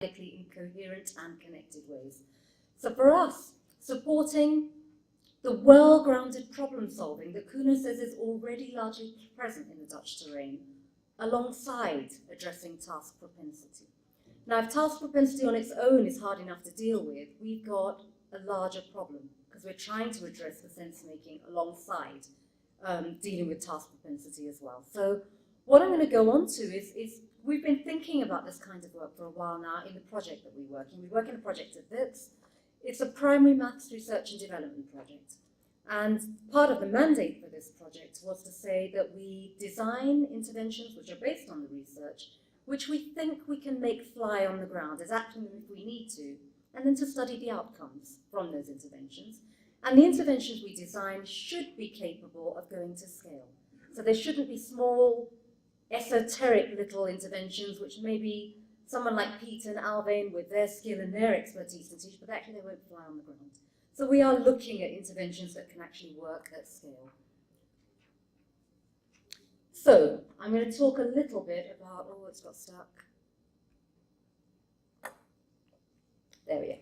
in coherent and connected ways. So for us, supporting the well-grounded problem solving that Kuno says is already largely present in the Dutch terrain, alongside addressing task propensity. Now, if task propensity on its own is hard enough to deal with, we've got a larger problem, because we're trying to address the sense-making alongside dealing with task propensity as well. So what I'm going to go on to is we've been thinking about this kind of work for a while now in the project that we work in. We work in a project at WIPS. It's a primary maths research and development project. And part of the mandate for this project was to say that we design interventions which are based on the research, which we think we can make fly on the ground, adapt them if we need to, and then to study the outcomes from those interventions. And the interventions we design should be capable of going to scale. So they shouldn't be small, esoteric little interventions which maybe someone like Peter and Alvain with their skill and their expertise can teach, but actually they won't fly on the ground. So we are looking at interventions that can actually work at scale. So I'm going to talk a little bit about, oh, it's got stuck. There we go.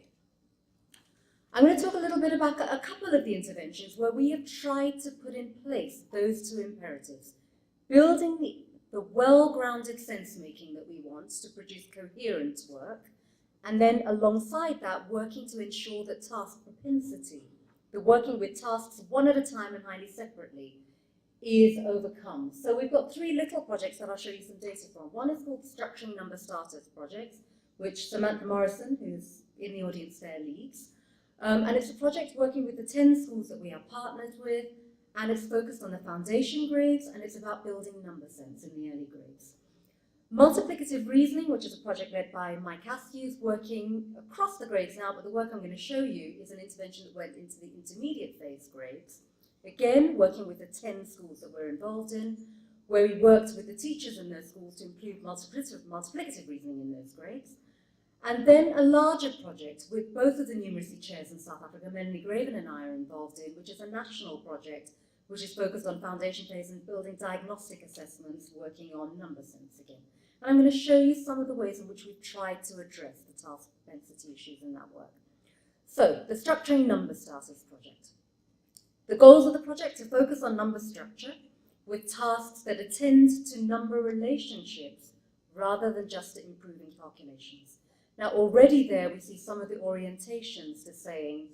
I'm going to talk a little bit about a couple of the interventions where we have tried to put in place those two imperatives, building the well-grounded sense-making that we want to produce coherent work, and then alongside that, working to ensure that task propensity, the working with tasks one at a time and highly separately, is overcome. So we've got three little projects that I'll show you some data from. One is called Structuring Number Starters Project, which Samantha Morrison, who's in the audience there, leads. And it's a project working with the 10 schools that we are partnered with, and it's focused on the foundation grades, and it's about building number sense in the early grades. Multiplicative Reasoning, which is a project led by Mike Askew, working across the grades now, but the work I'm going to show you is an intervention that went into the intermediate phase grades. Again, working with the 10 schools that we're involved in, where we worked with the teachers in those schools to include multiplicative reasoning in those grades. And then a larger project with both of the numeracy chairs in South Africa, Melanie Graven and I are involved in, which is a national project which is focused on foundation phase and building diagnostic assessments, working on number sense again. And I'm going to show you some of the ways in which we've tried to address the task propensity issues in that work. So, the Structuring Number Starters project. The goals of the project are focus on number structure with tasks that attend to number relationships rather than just to improving calculations. Now, already there we see some of the orientations to saying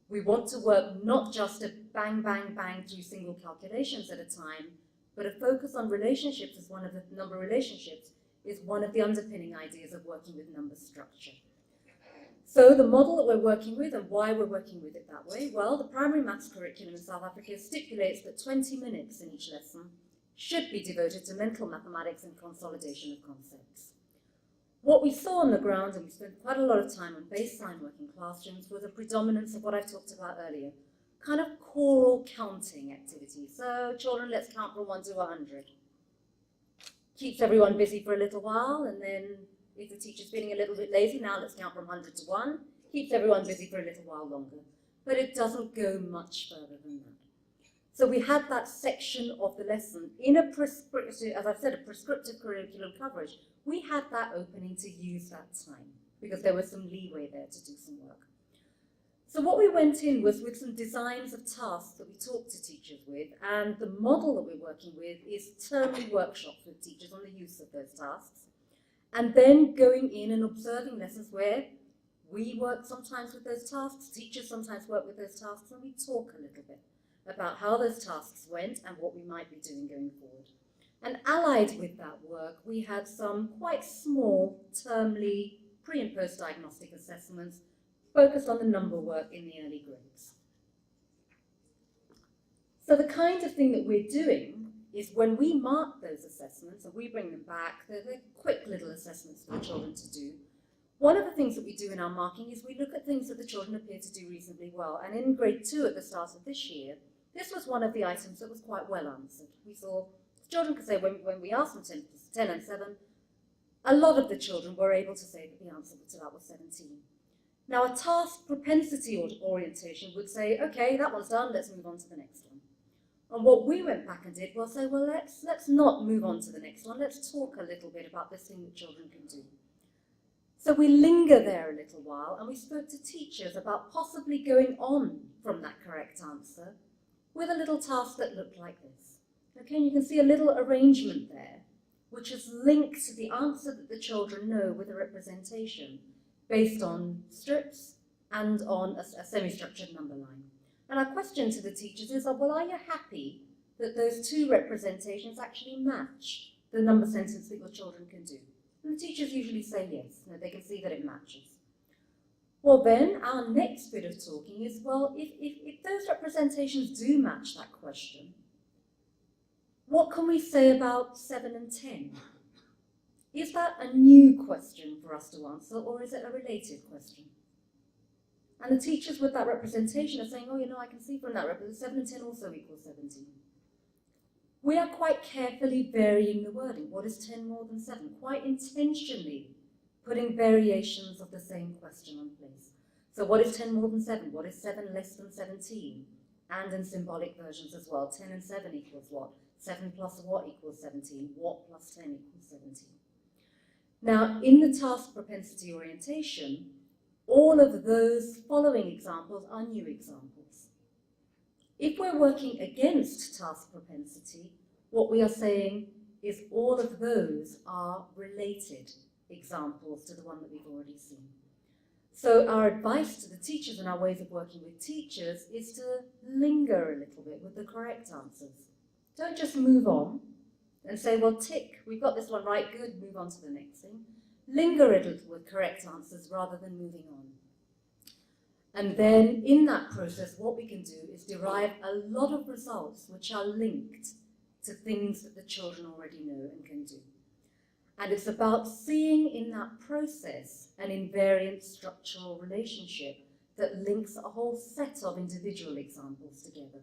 we want to work not just to bang, bang, bang through single calculations at a time, but a focus on relationships as one of the number relationships is one of the underpinning ideas of working with number structure. So the model that we're working with and why we're working with it that way, well, the primary maths curriculum in South Africa stipulates that 20 minutes in each lesson should be devoted to mental mathematics and consolidation of concepts. What we saw on the ground, and we spent quite a lot of time on baseline work in classrooms, was a predominance of what I've talked about earlier, kind of choral counting activities. So children, let's count from 1 to 100. Keeps everyone busy for a little while, and then if the teacher's feeling a little bit lazy, now let's count from 100 to 1. Keeps everyone busy for a little while longer. But it doesn't go much further than that. So we had that section of the lesson in a prescriptive, as I've said, a prescriptive curriculum coverage. We had that opening to use that time because there was some leeway there to do some work. So what we went in was with some designs of tasks that we talked to teachers with, and the model that we're working with is termly workshops with teachers on the use of those tasks, and then going in and observing lessons where we work sometimes with those tasks, teachers sometimes work with those tasks, and we talk a little bit about how those tasks went and what we might be doing going forward. And allied with that work, we had some quite small termly pre- and post-diagnostic assessments focused on the number work in the early grades. So the kind of thing that we're doing is when we mark those assessments and we bring them back, they're quick little assessments for the children to do. One of the things that we do in our marking is we look at things that the children appear to do reasonably well. And in grade 2 at the start of this year, this was one of the items that was quite well answered. We saw children could say when we asked them 10 and 7, a lot of the children were able to say that the answer to that was 17. Now a task propensity orientation would say, okay, that one's done, let's move on to the next one. And what we went back and did was say, well, let's not move on to the next one, let's talk a little bit about this thing that children can do. So we linger there a little while, and we spoke to teachers about possibly going on from that correct answer with a little task that looked like this. Okay, and you can see a little arrangement there, which is linked to the answer that the children know with a representation based on strips and on a semi-structured number line. And our question to the teachers is, well, are you happy that those two representations actually match the number sentence that your children can do? And the teachers usually say yes, they can see that it matches. Well then, our next bit of talking is, well, if those representations do match that question, what can we say about 7 and 10? Is that a new question for us to answer, or is it a related question? And the teachers with that representation are saying, oh, I can see from that representation, 7 and 10 also equals 17. We are quite carefully varying the wording. What is 10 more than 7? Quite intentionally putting variations of the same question in place. So what is 10 more than 7? What is 7 less than 17? And in symbolic versions as well. 10 and 7 equals what? 7 plus what equals 17? What plus 10 equals 17? Now, in the task propensity orientation, all of those following examples are new examples. If we're working against task propensity, what we are saying is all of those are related examples to the one that we've already seen. So our advice to the teachers and our ways of working with teachers is to linger a little bit with the correct answers. Don't just move on and say, well, tick, we've got this one right, good, move on to the next thing. Linger a little with correct answers rather than moving on. And then in that process, what we can do is derive a lot of results which are linked to things that the children already know and can do. And it's about seeing in that process an invariant structural relationship that links a whole set of individual examples together.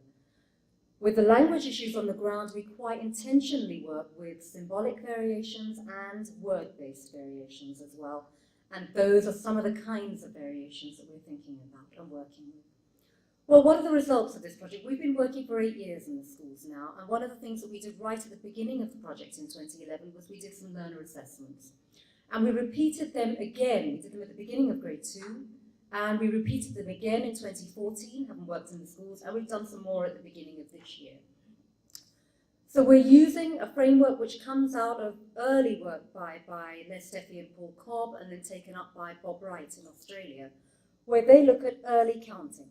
With the language issues on the ground, we quite intentionally work with symbolic variations and word-based variations as well. And those are some of the kinds of variations that we're thinking about and working with. Well, what are the results of this project? We've been working for 8 years in the schools now, and one of the things that we did right at the beginning of the project in 2011 was we did some learner assessments. And we repeated them again. We did them at the beginning of grade 2, and we repeated them again in 2014, having worked in the schools, and we've done some more at the beginning of this year. So we're using a framework which comes out of early work by NSTF and Paul Cobb, and then taken up by Bob Wright in Australia, where they look at early counting.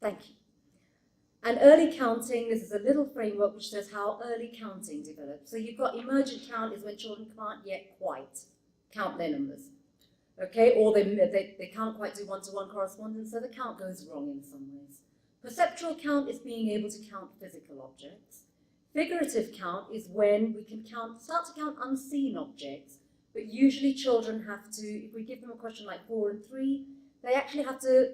Thank you. And early counting, this is a little framework which says how early counting develops. So you've got emergent count is when children can't yet quite count their numbers. Okay, or they can't quite do one-to-one correspondence, so the count goes wrong in some ways. Perceptual count is being able to count physical objects. Figurative count is when we can start to count unseen objects, but usually children have to, if we give them a question like 4 and 3, they actually have to,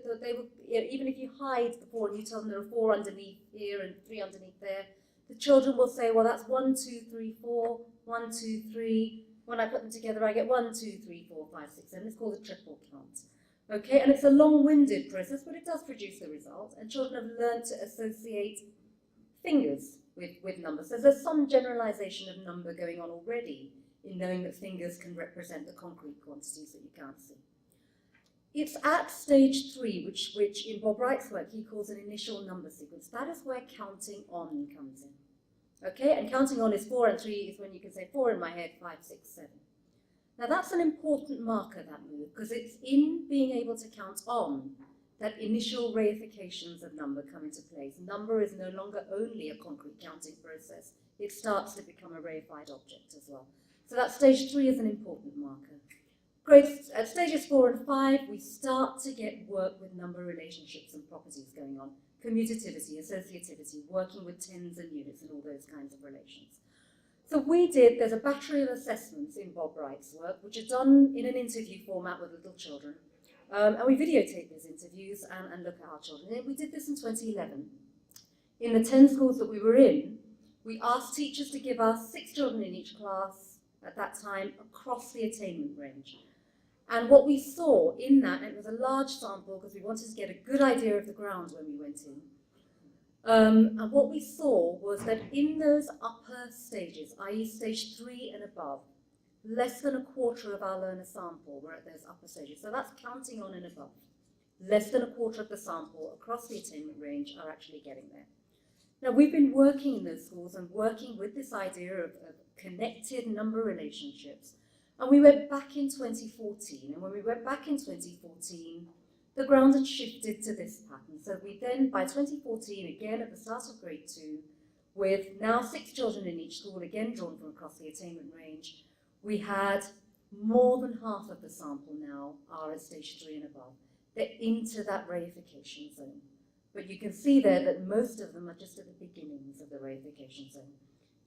even if you hide the 4 and you tell them there are 4 underneath here and 3 underneath there, the children will say, well, that's 1, 2, 3, 4, 1, 2, 3. When I put them together, I get 1, 2, 3, 4, 5, 6, 7. It's called a triple count. Okay, and it's a long-winded process, but it does produce the result. And children have learned to associate fingers with numbers. So there's some generalization of number going on already in knowing that fingers can represent the concrete quantities that you can't see. It's at stage 3, which in Bob Wright's work he calls an initial number sequence. That is where counting on comes in. Okay, and counting on is 4 and 3 is when you can say 4 in my head, 5, 6, 7. Now that's an important marker, that move, because it's in being able to count on that initial reifications of number come into place. Number is no longer only a concrete counting process. It starts to become a reified object as well. So that stage 3 is an important marker. At stages 4 and 5, we start to get work with number relationships and properties going on. Commutativity, associativity, working with tens and units and all those kinds of relations. So there's a battery of assessments in Bob Wright's work, which are done in an interview format with little children. And we videotape these interviews and look at our children. And we did this in 2011. In the 10 schools that we were in, we asked teachers to give us 6 children in each class at that time across the attainment range. And what we saw in that, and it was a large sample because we wanted to get a good idea of the ground when we went in, and what we saw was that in those upper stages, i.e. stage 3 and above, less than a quarter of our learner sample were at those upper stages. So that's counting on and above. Less than a quarter of the sample across the attainment range are actually getting there. Now, we've been working in those schools and working with this idea of connected number relationships. And we went back in 2014. And when we went back in 2014, the ground had shifted to this pattern. So we then, by 2014, again at the start of grade 2, with now 6 children in each school, again drawn from across the attainment range, we had more than half of the sample now are at stage 3 and above. They're into that reification zone. But you can see there that most of them are just at the beginnings of the reification zone.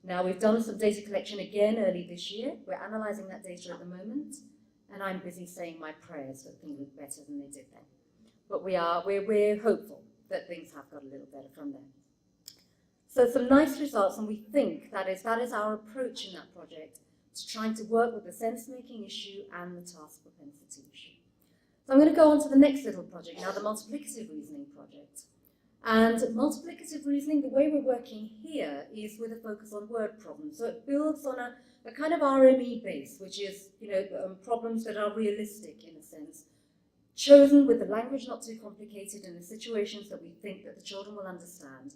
Now, we've done some data collection again early this year. We're analysing that data at the moment, and I'm busy saying my prayers that things look better than they did then. But we're hopeful that things have got a little better from there. So some nice results, and we think that is our approach in that project to trying to work with the sense-making issue and the task propensity issue. So I'm going to go on to the next little project now, the Multiplicative Reasoning project. And multiplicative reasoning, the way we're working here is with a focus on word problems. So it builds on a kind of RME base, which is, problems that are realistic in a sense, chosen with the language not too complicated and the situations that we think that the children will understand.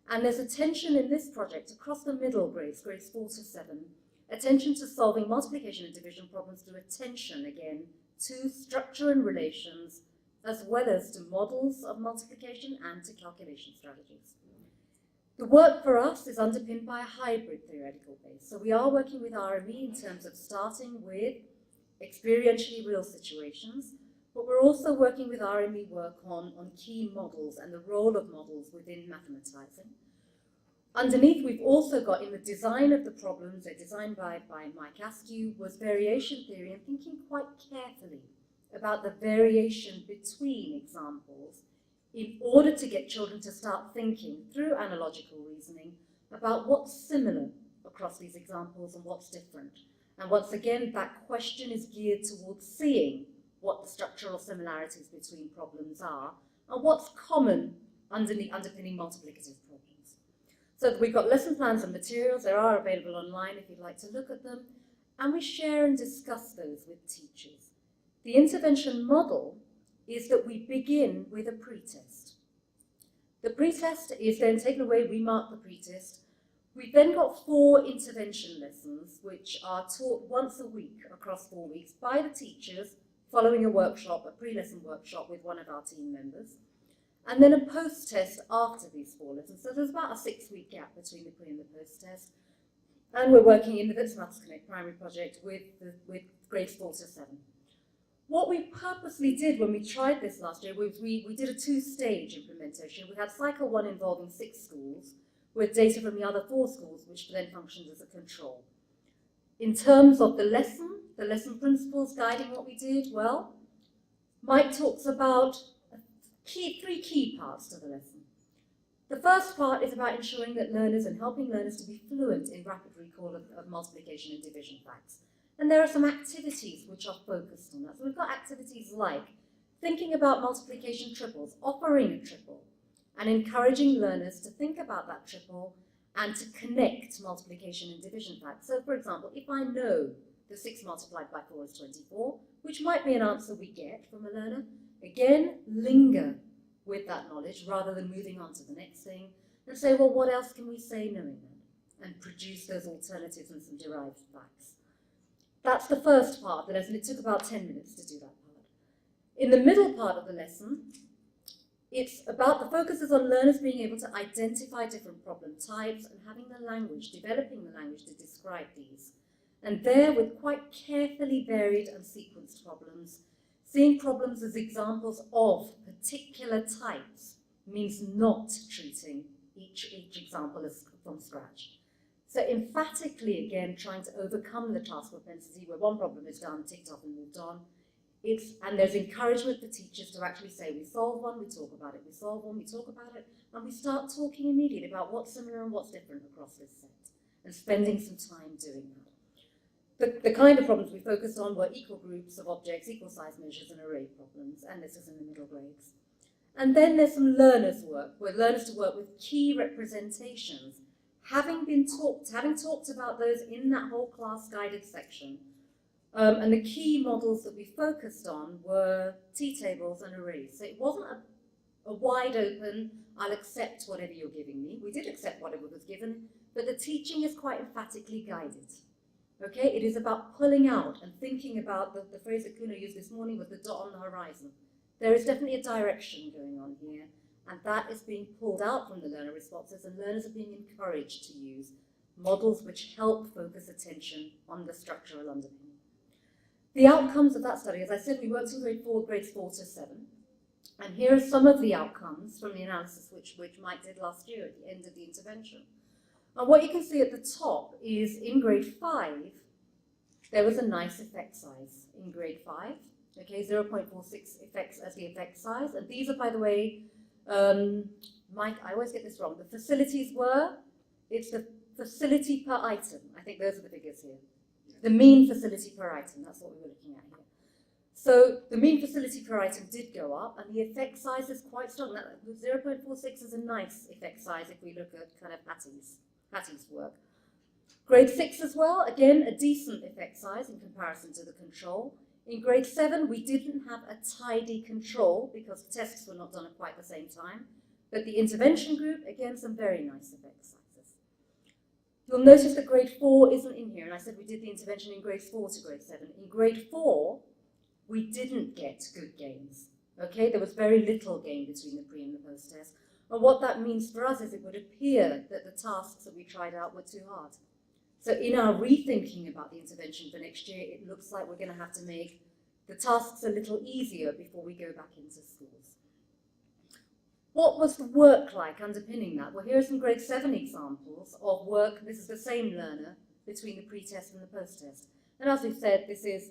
And there's attention in this project across the middle grades, grades 4 to 7, attention to solving multiplication and division problems through attention, again, to structure and relations, as well as to models of multiplication and to calculation strategies. The work for us is underpinned by a hybrid theoretical base. So we are working with RME in terms of starting with experientially real situations, but we're also working with RME work on key models and the role of models within mathematizing. Underneath, we've also got in the design of the problems, they're designed by Mike Askew, was variation theory and thinking quite carefully about the variation between examples in order to get children to start thinking through analogical reasoning about what's similar across these examples and what's different. And once again, that question is geared towards seeing what the structural similarities between problems are and what's common underpinning multiplicative problems. So we've got lesson plans and materials. They are available online if you'd like to look at them. And we share and discuss those with teachers. The intervention model is that we begin with a pretest. The pretest is then taken away, we mark the pretest. We've then got 4 intervention lessons, which are taught once a week across 4 weeks by the teachers, following a workshop, a pre-lesson workshop with one of our team members. And then a post-test after these 4 lessons. So there's about a 6-week gap between the pre and the post-test. And we're working in the Vets Maths Connect primary project with grades 4 to 7. What we purposely did when we tried this last year was we did a 2-stage implementation. We had cycle 1 involving 6 schools with data from the other 4 schools, which then functions as a control. In terms of the lesson principles guiding what we did, well, Mike talks about 3 key parts to the lesson. The first part is about ensuring that learners and helping learners to be fluent in rapid recall of multiplication and division facts. And there are some activities which are focused on that. So we've got activities like thinking about multiplication triples, offering a triple, and encouraging learners to think about that triple and to connect multiplication and division facts. So for example, if I know that 6 multiplied by 4 is 24, which might be an answer we get from a learner, again, linger with that knowledge rather than moving on to the next thing and say, well, what else can we say knowing that? And produce those alternatives and some derived facts. That's the first part of the lesson. It took about 10 minutes to do that part. In the middle part of the lesson, it's about the focus is on learners being able to identify different problem types and having the language, developing the language to describe these. And there, with quite carefully varied and sequenced problems, seeing problems as examples of particular types means not treating each example as from scratch. So emphatically, again, trying to overcome the task propensity where one problem is done, ticked off and moved on. And there's encouragement for teachers to actually say, we solve one, we talk about it, we solve one, we talk about it, and we start talking immediately about what's similar and what's different across this set, and spending some time doing that. The kind of problems we focused on were equal groups of objects, equal size measures, and array problems, and this is in the middle grades. And then there's some learners' work, where learners to work with key representations. having talked about those in that whole class guided section, and the key models that we focused on were t-tables and arrays. So it wasn't a wide open, I'll accept whatever you're giving me. We did accept whatever was given, but the teaching is quite emphatically guided. Okay, it is about pulling out and thinking about the phrase that Kuno used this morning was the dot on the horizon. There is definitely a direction going on here, and that is being pulled out from the learner responses, and learners are being encouraged to use models which help focus attention on the structural underpinning. The outcomes of that study, as I said, we worked in grades 4 to 7. And here are some of the outcomes from the analysis which Mike did last year at the end of the intervention. And what you can see at the top is in grade 5, there was a nice effect size in grade 5. Okay, 0.46 effects as the effect size. And these are, by the way, Mike, I always get this wrong. The facilities were, it's the facility per item. I think those are the figures here. The mean facility per item, that's what we were looking at here. So the mean facility per item did go up, and the effect size is quite strong. That 0.46 is a nice effect size if we look at kind of Hattie's work. Grade 6 as well, again, a decent effect size in comparison to the control. In grade 7, we didn't have a tidy control because tests were not done at quite the same time. But the intervention group, again, some very nice effect sizes. You'll notice that grade 4 isn't in here, and I said we did the intervention in grades 4 to grade 7. In grade 4, we didn't get good gains. Okay, there was very little gain between the pre and the post test. And what that means for us is it would appear that the tasks that we tried out were too hard. So in our rethinking about the intervention for next year, it looks like we're going to have to make the tasks a little easier before we go back into schools. What was the work like underpinning that? Well, here are some grade 7 examples of work. This is the same learner between the pre-test and the post-test. And as we've said, this is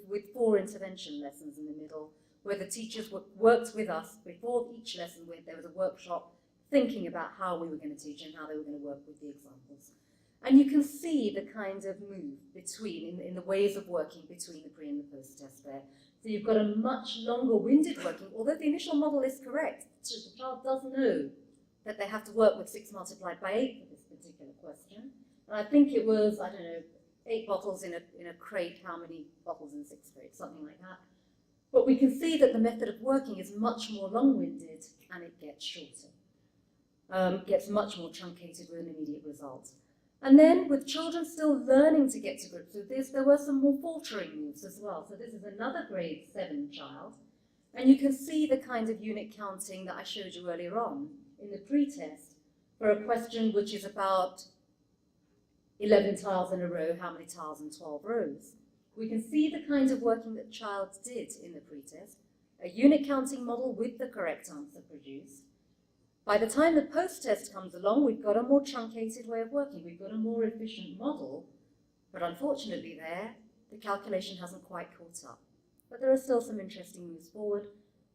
with 4 intervention lessons in the middle, where the teachers worked with us before each lesson. There was a workshop thinking about how we were going to teach and how they were going to work with the examples. And you can see the kind of move between, in the ways of working between the pre and the post-test there. So you've got a much longer-winded working, although the initial model is correct. The child does know that they have to work with 6 multiplied by 8 for this particular question. And I think it was, I don't know, 8 bottles in a crate, how many bottles in 6 crates, something like that. But we can see that the method of working is much more long-winded and it gets shorter. Gets much more truncated with an immediate result. And then with children still learning to get to grips with this, there were some more faltering moves as well. So this is another grade 7 child. And you can see the kind of unit counting that I showed you earlier on in the pre-test for a question which is about 11 tiles in a row, how many tiles in 12 rows. We can see the kind of working that the child did in the pre-test, a unit counting model with the correct answer produced. By the time the post-test comes along, we've got a more truncated way of working. We've got a more efficient model, but unfortunately there, the calculation hasn't quite caught up. But there are still some interesting moves forward,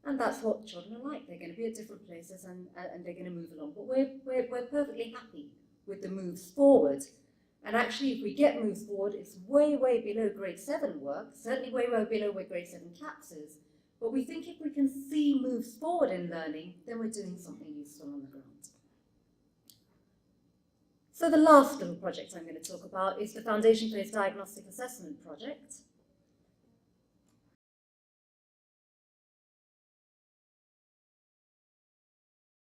and that's what children are like. They're going to be at different places and they're going to move along. But we're perfectly happy with the moves forward. And actually, if we get moves forward, it's way, way below grade 7 work, certainly way, way below where grade 7 CAPS is. But we think if we can see moves forward in learning, then we're doing something useful on the ground. So the last little project I'm going to talk about is the Foundation Phase Diagnostic Assessment Project.